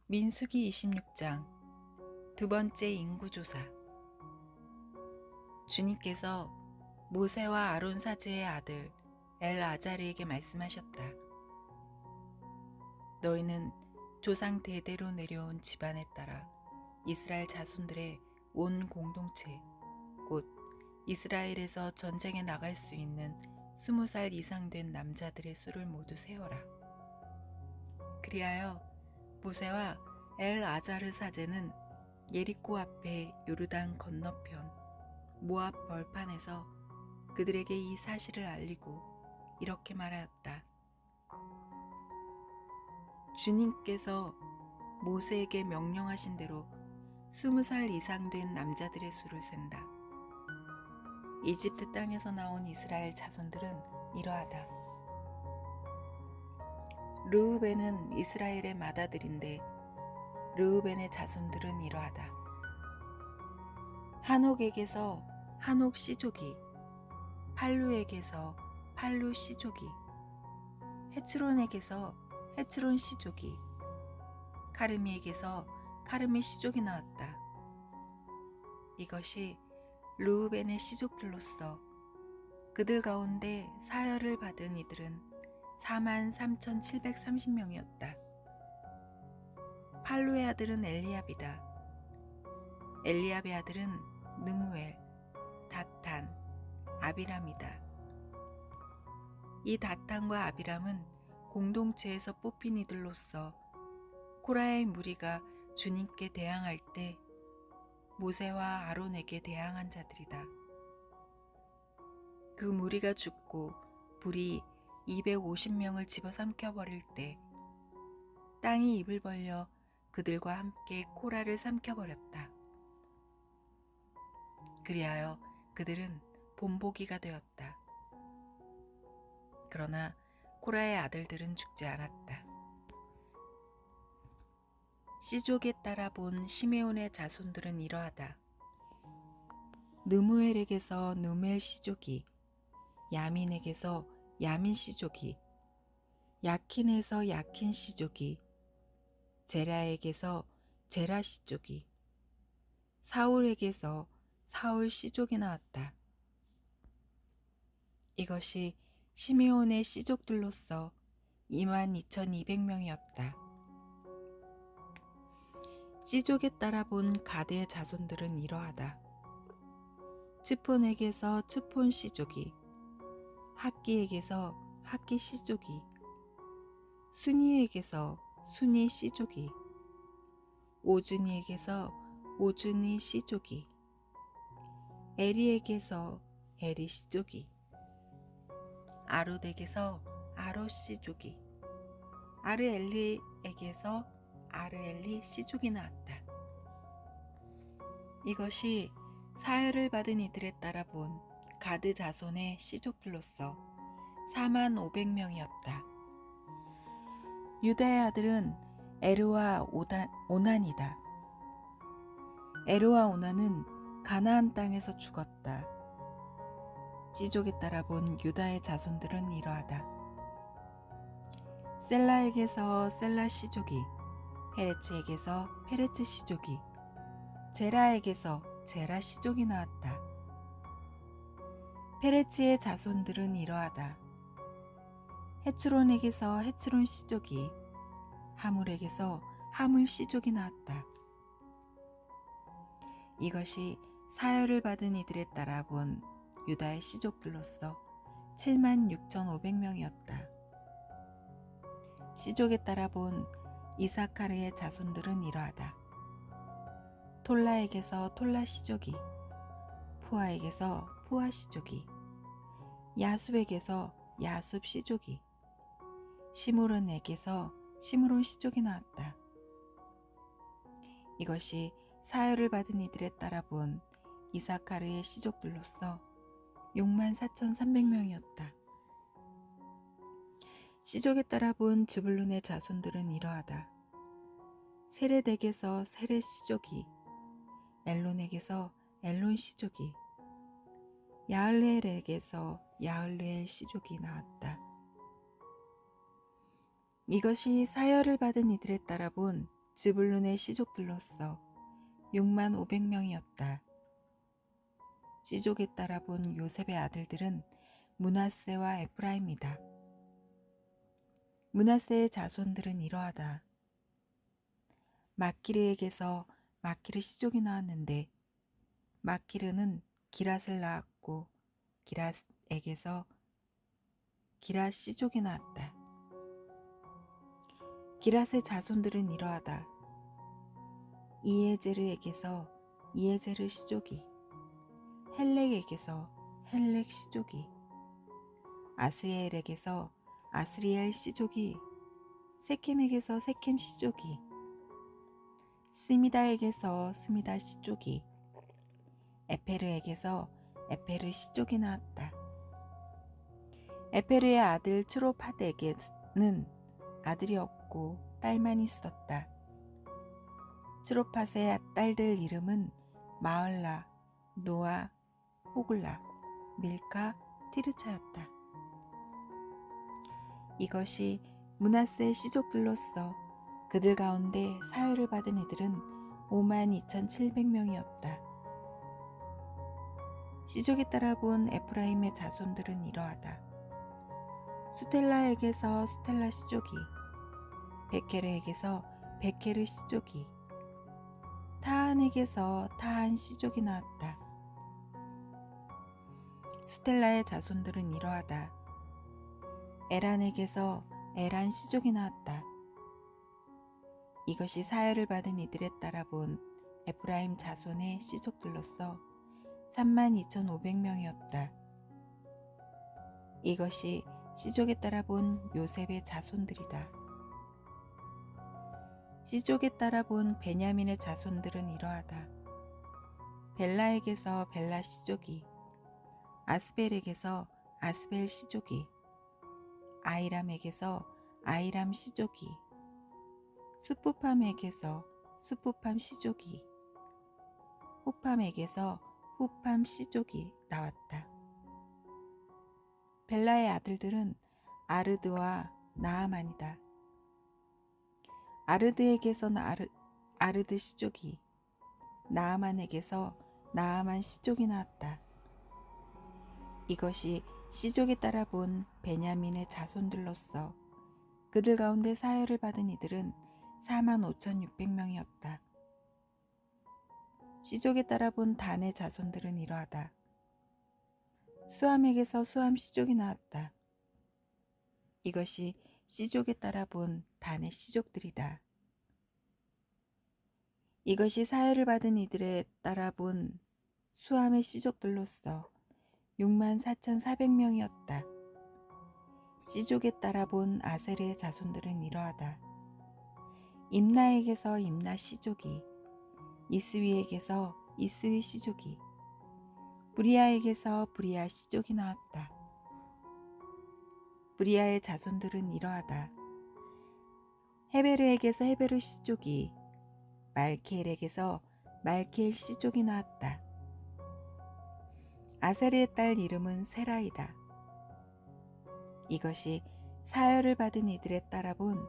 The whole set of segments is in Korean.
민수기 26장 두 번째 인구조사. 주님께서 모세와 아론 사제의 아들 엘아자르에게 말씀하셨다. 너희는 조상 대대로 내려온 집안에 따라 이스라엘 자손들의 온 공동체, 곧 이스라엘에서 전쟁에 나갈 수 있는 20살 이상 된 남자들의 수를 모두 세어라. 그리하여 모세와 엘아자르 사제는 예리코 앞에 요르단 건너편 모압 벌판에서 그들에게 이 사실을 알리고 이렇게 말하였다. 주님께서 모세에게 명령하신 대로 20살 이상 된 남자들의 수를 센다. 이집트 땅에서 나온 이스라엘 자손들은 이러하다. 르우벤은 이스라엘의 맏아들인데 르우벤의 자손들은 이러하다. 한옥에게서 한옥 씨족이, 팔루에게서 팔루 씨족이, 헤츠론에게서 헤츠론 씨족이, 카르미에게서 카르미 씨족이 나왔다. 이것이 르우벤의 씨족들로서 그들 가운데 사열을 받은 이들은 43,730명이었다. 팔루의 아들은 엘리압이다. 엘리압의 아들은 느무엘, 다탄, 아비람이다. 이 다탄과 아비람은 공동체에서 뽑힌 이들로서 코라의 무리가 주님께 대항할 때 모세와 아론에게 대항한 자들이다. 그 무리가 죽고 불이 250명을 집어삼켜 버릴 때 땅이 입을 벌려 그들과 함께 코라를 삼켜버렸다. 그리하여 그들은 본보기가 되었다. 그러나 코라의 아들들은 죽지 않았다. 씨족에 따라 본 시메온의 자손들은 이러하다. 느무엘에게서 느무엘 씨족이, 야민에게서 야민 씨족이, 야킨에서 야킨 씨족이, 제라에게서 제라 씨족이, 사울에게서 사울 씨족이 나왔다. 이것이 시메온의 씨족들로서 22,200명이었다. 씨족에 따라 본 가드의 자손들은 이러하다. 츠폰에게서 츠폰 씨족이, 학기에게서 학기 씨족이, 순이에게서 순이 씨족이, 오즈니에게서 오즈니 씨족이, 에리에게서 에리 씨족이, 아롯에게서 아롯 씨족이, 아르엘리에게서 아르엘리 씨족이 나왔다. 이것이 사열을 받은 이들에 따라 본 가드 자손의 씨족들로서 45,000명이었다. 유다의 아들은 에르와 오난이다. 에르와 오난은 가나안 땅에서 죽었다. 씨족에 따라 본 유다의 자손들은 이러하다. 셀라에게서 셀라 씨족이, 페레츠에게서 페레츠 씨족이, 제라에게서 제라 씨족이 나왔다. 페레츠의 자손들은 이러하다. 헤츠론에게서 헤츠론 씨족이, 하물에게서 하물 씨족이 나왔다. 이것이 사열을 받은 이들에 따라 본 유다의 씨족들로서 76,500명이었다. 씨족에 따라 본 이사카르의 자손들은 이러하다. 톨라에게서 톨라 씨족이, 푸아에게서 푸아 씨족이, 야숲에게서 야숲 씨족이, 시므론에게서 시므론 씨족이 나왔다. 이것이 사열을 받은 이들에 따라 본 이사카르의 씨족들로서 64,300명이었다. 씨족에 따라 본 즈불룬의 자손들은 이러하다. 세렛에게서 세렛 씨족이, 엘론에게서 엘론 씨족이, 야을레엘에게서 야을레엘 씨족이 나왔다. 이것이 사열을 받은 이들에 따라 본 즈불룬의 시족들로서 6만 500명이었다. 시족에 따라 본 요셉의 아들들은 므낫세와 에프라임이다. 므낫세의 자손들은 이러하다. 마키르에게서 마키르 시족이 나왔는데 마키르는 기랏을 낳았고 기랏에게서 기랏 시족이 나왔다. 기랏의 자손들은 이러하다. 이에제르에게서 이에제르 시족이, 헬렉에게서 헬렉 시족이, 아스리엘에게서 아스리엘 시족이, 세켐에게서 세켐 시족이, 스미다에게서 스미다 시족이, 에페르에게서 에페르 시족이 나왔다. 에페르의 아들 트로팟에게는 아들이 없고 딸만 있었다. 트로팟의 딸들 이름은 마을라, 노아, 호글라, 밀카, 티르차였다. 이것이 므낫세의 시족들로서 그들 가운데 사혈을 받은 이들은 52,700명이었다. 시족에 따라 본 에프라임의 자손들은 이러하다. 수텔라에게서 수텔라 시족이, 베케르에게서 베케르 시족이, 타한에게서 타한 시족이 나왔다. 수텔라의 자손들은 이러하다. 에란에게서 에란 시족이 나왔다. 이것이 사혈을 받은 이들에 따라 본 에프라임 자손의 시족들로서 32,500명이었다. 이것이 시족에 따라 본 요셉의 자손들이다. 시족에 따라 본 베냐민의 자손들은 이러하다. 벨라에게서 벨라 시족이, 아스벨에게서 아스벨 시족이, 아이람에게서 아이람 시족이, 스푸팜에게서 스푸팜 시족이, 후팜에게서 후팜 시족이 나왔다. 벨라의 아들들은 아르드와 나아만이다. 아르드에게서 아르드 시족이, 나아만에게서 나아만 시족이 나왔다. 이것이 시족에 따라 본 베냐민의 자손들로서 그들 가운데 사혈을 받은 이들은 45,600명이었다. 시족에 따라 본 단의 자손들은 이러하다. 수함에게서 수함 시족이 나왔다. 이것이 시족에 따라 본 단의 시족들이다. 이것이 사혈을 받은 이들에 따라 본 수함의 시족들로서 64,400명이었다. 시족에 따라 본 아세르의 자손들은 이러하다. 임나에게서 임나 시족이, 이스위에게서 이스위 시족이, 브리아에게서 브리아 시족이 나왔다. 브리아의 자손들은 이러하다. 헤베르에게서 헤베르 시족이, 말케엘에게서 말케엘 시족이 나왔다. 아세르의 딸 이름은 세라이다. 이것이 사혈을 받은 이들에 따라 본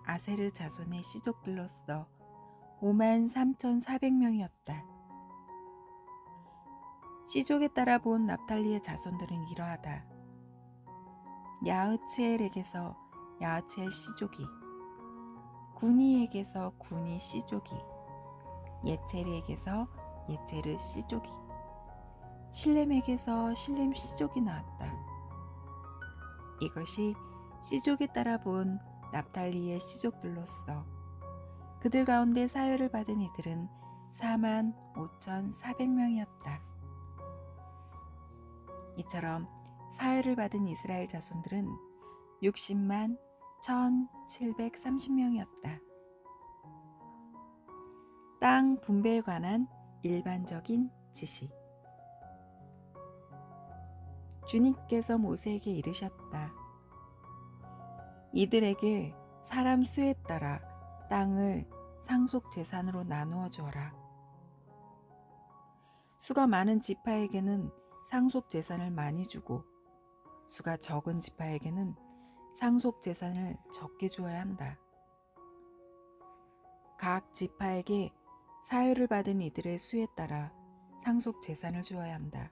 아세르 자손의 시족들로서 53,400명이었다. 시족에 따라 본 납탈리의 자손들은 이러하다. 야흐츠엘에게서 야흐츠엘 시족이, 구니에게서 구니 시족이, 예체르에게서 예체르 시족이, 실렘에게서 실렘 시족이 나왔다. 이것이 시족에 따라 본 납탈리의 시족들로서 그들 가운데 사혈을 받은 이들은 45,400명이었다. 이처럼 사혈을 받은 이스라엘 자손들은 60만 1,730명이었다. 땅 분배에 관한 일반적인 지시. 주님께서 모세에게 이르셨다. 이들에게 사람 수에 따라 땅을 상속 재산으로 나누어 주어라. 수가 많은 지파에게는 상속 재산을 많이 주고 수가 적은 지파에게는 상속 재산을 적게 주어야 한다. 각 지파에게 사유를 받은 이들의 수에 따라 상속 재산을 주어야 한다.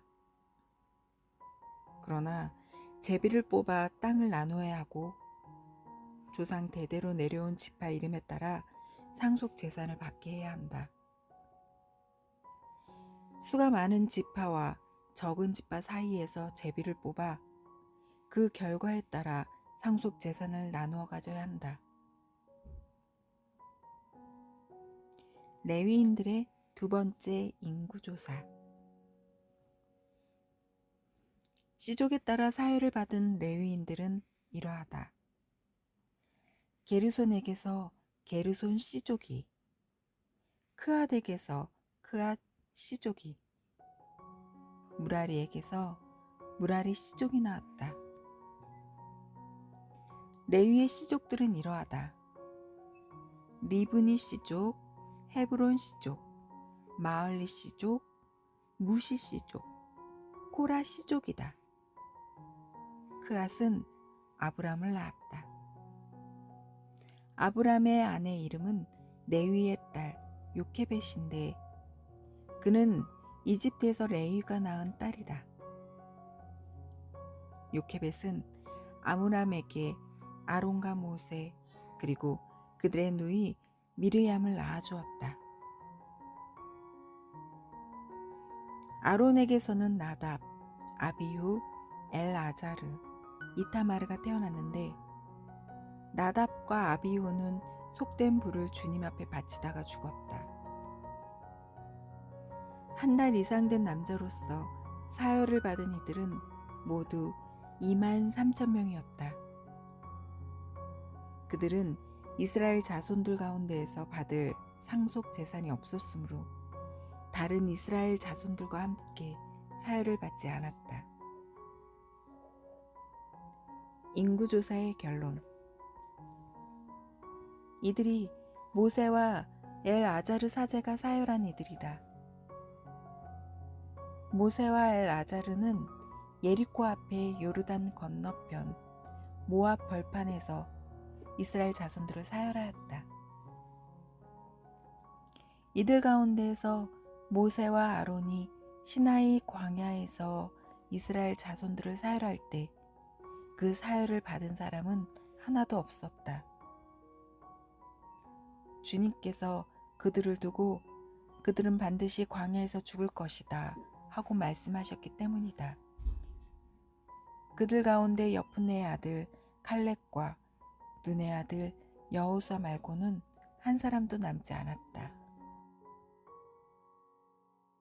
그러나 제비를 뽑아 땅을 나누어야 하고 조상 대대로 내려온 지파 이름에 따라 상속 재산을 받게 해야 한다. 수가 많은 지파와 적은 지파 사이에서 제비를 뽑아 그 결과에 따라 상속 재산을 나누어 가져야 한다. 레위인들의 두 번째 인구조사. 씨족에 따라 사유를 받은 레위인들은 이러하다. 게르손에게서 게르손 씨족이, 크앗에게서 크앗 씨족이, 무라리에게서 무라리 씨족이 나왔다. 레위의 씨족들은 이러하다. 리브니 씨족, 헤브론 씨족, 마을리 씨족, 무시 씨족, 코라 씨족이다. 크앗은 아브람을 낳았다. 아브람의 아내 이름은 레위의 딸 요케벳인데 그는 이집트에서 레위가 낳은 딸이다. 요케벳은 아므람에게 아론과 모세 그리고 그들의 누이 미르얌을 낳아주었다. 아론에게서는 나답, 아비후, 엘아자르, 이타마르가 태어났는데 나답과 아비후는 속된 불을 주님 앞에 바치다가 죽었다. 한 달 이상 된 남자로서 사혈을 받은 이들은 모두 23,000명이었다. 그들은 이스라엘 자손들 가운데에서 받을 상속 재산이 없었으므로 다른 이스라엘 자손들과 함께 사혈을 받지 않았다. 인구조사의 결론. 이들이 모세와 엘아자르 사제가 사혈한 이들이다. 모세와 엘아자르는 예리코 앞에 요르단 건너편 모압 벌판에서 이스라엘 자손들을 사혈하였다. 이들 가운데에서 모세와 아론이 시나이 광야에서 이스라엘 자손들을 사혈할 때 그 사혈을 받은 사람은 하나도 없었다. 주님께서 그들을 두고 그들은 반드시 광야에서 죽을 것이다 하고 말씀하셨기 때문이다. 그들 가운데 여푼네의 아들 칼렙과 눈의 아들 여호수아 말고는 한 사람도 남지 않았다.